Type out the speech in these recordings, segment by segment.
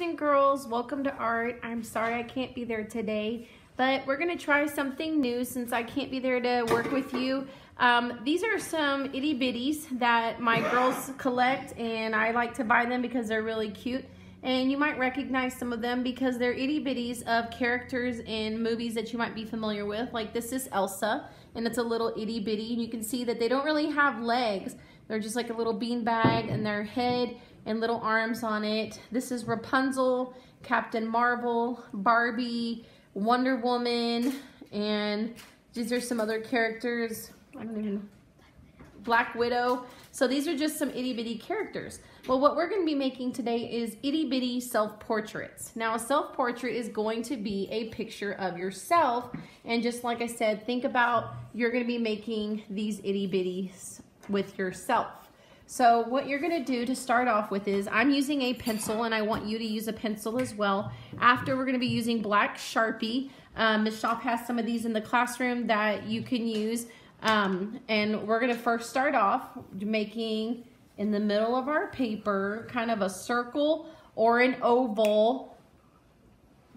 and girls, welcome to art. I'm sorry I can't be there today, but we're gonna try something new since I can't be there to work with you. These are some itty bitties that my girls collect, and I like to buy them because they're really cute. And you might recognize some of them because they're itty bitties of characters in movies that you might be familiar with. Like this is Elsa, and it's a little itty bitty, and you can see that they don't really have legs. They're just like a little bean bag, and their head and little arms on it. This is Rapunzel, Captain Marvel, Barbie, Wonder Woman, and these are some other characters. I don't even know. Black Widow. So these are just some itty bitty characters. Well, what we're going to be making today is itty bitty self-portraits. Now, a self-portrait is going to be a picture of yourself. And just like I said, think about you're going to be making these itty bitties with yourself. So what you're going to do to start off with is I'm using a pencil, and I want you to use a pencil as well. After, we're going to be using black Sharpie. Ms. Shop has some of these in the classroom that you can use. And we're going to first start off making in the middle of our paper kind of a circle or an oval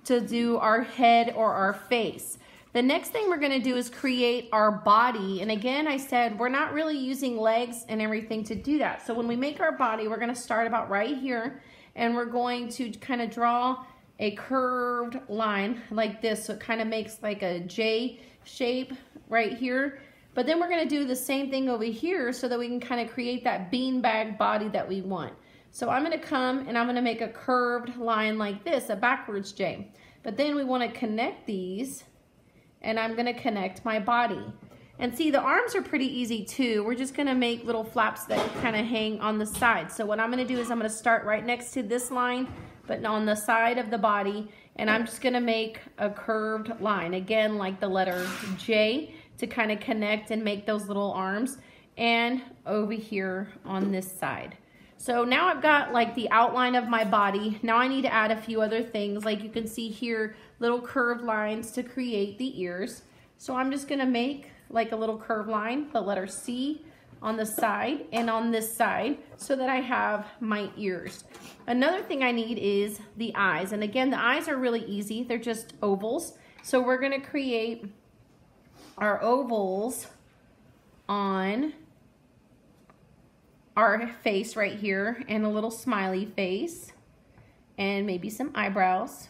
to do our head or our face. The next thing we're going to do is create our body. And again, I said we're not really using legs and everything to do that. So when we make our body, we're going to start about right here, and we're going to kind of draw a curved line like this. So it kind of makes like a J shape right here. But then we're going to do the same thing over here so that we can kind of create that beanbag body that we want. So I'm going to come and I'm going to make a curved line like this, a backwards J. But then we want to connect these, and I'm going to connect my body. And see, the arms are pretty easy too. We're just going to make little flaps that kind of hang on the side. So what I'm going to do is I'm going to start right next to this line, but on the side of the body, and I'm just going to make a curved line, again like the letter J, to kind of connect and make those little arms, and over here on this side. So now I've got like the outline of my body. Now I need to add a few other things. Like you can see here, little curved lines to create the ears. So I'm just gonna make like a little curved line, the letter C on the side and on this side, so that I have my ears. Another thing I need is the eyes. And again, the eyes are really easy. They're just ovals. So we're gonna create our ovals on our face right here, and a little smiley face, and maybe some eyebrows.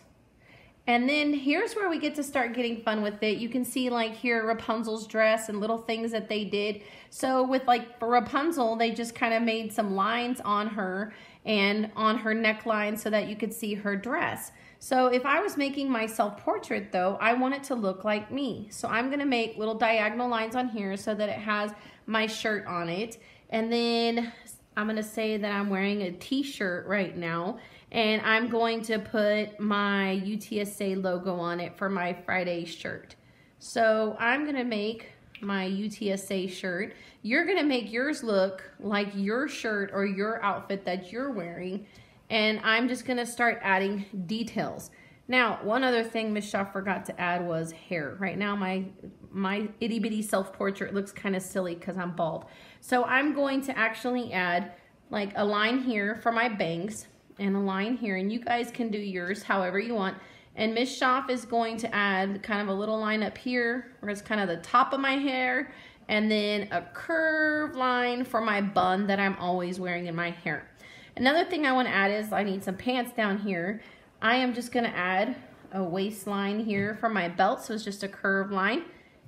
And then here's where we get to start getting fun with it. You can see like here Rapunzel's dress and little things that they did. So with like for Rapunzel, they just kind of made some lines on her and on her neckline so that you could see her dress. So if I was making my self-portrait though, I want it to look like me. So I'm gonna make little diagonal lines on here so that it has my shirt on it. And then I'm gonna say that I'm wearing a t-shirt right now, and I'm going to put my UTSA logo on it for my Friday shirt. So I'm gonna make my UTSA shirt. You're gonna make yours look like your shirt or your outfit that you're wearing, and I'm just gonna start adding details. Now, one other thing Miss Shaw forgot to add was hair. Right now, my itty bitty self-portrait looks kind of silly because I'm bald. So I'm going to actually add like a line here for my bangs and a line here, and you guys can do yours however you want. And Miss Shaw is going to add kind of a little line up here where it's kind of the top of my hair, and then a curved line for my bun that I'm always wearing in my hair. Another thing I want to add is I need some pants down here. I am just going to add a waistline here for my belt, so it's just a curved line,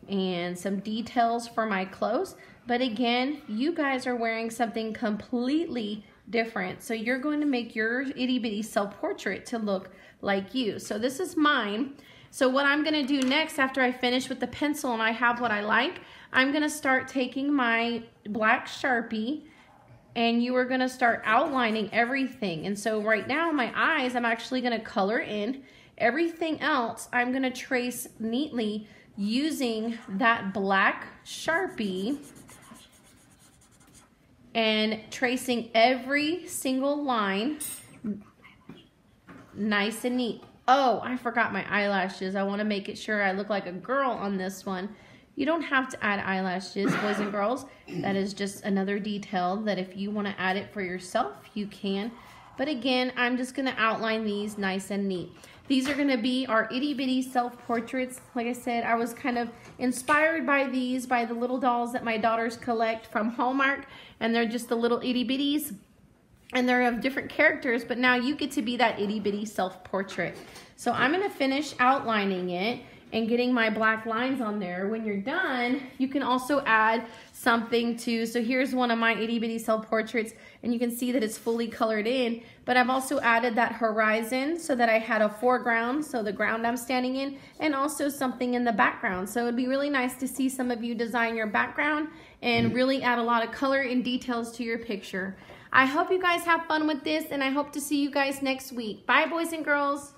and some details for my clothes. But again, you guys are wearing something completely different, so you're going to make your itty bitty self-portrait to look like you. So this is mine. So what I'm going to do next, after I finish with the pencil and I have what I like, I'm going to start taking my black Sharpie, and you are going to start outlining everything. And so right now, my eyes, I'm actually going to color in. Everything else, I'm going to trace neatly using that black Sharpie and tracing every single line nice and neat. Oh, I forgot my eyelashes. I want to make it sure I look like a girl on this one. You don't have to add eyelashes, boys and girls. That is just another detail that if you want to add it for yourself, you can. But again, I'm just gonna outline these nice and neat. These are gonna be our itty bitty self-portraits. Like I said, I was kind of inspired by these, by the little dolls that my daughters collect from Hallmark, and they're just the little itty bitties, and they're of different characters, but now you get to be that itty bitty self-portrait. So I'm gonna finish outlining it and getting my black lines on there. When you're done, you can also add something to, so here's one of my itty bitty self-portraits, and you can see that it's fully colored in, but I've also added that horizon so that I had a foreground, so the ground I'm standing in, and also something in the background. So it'd be really nice to see some of you design your background and really add a lot of color and details to your picture. I hope you guys have fun with this, and I hope to see you guys next week. Bye, boys and girls.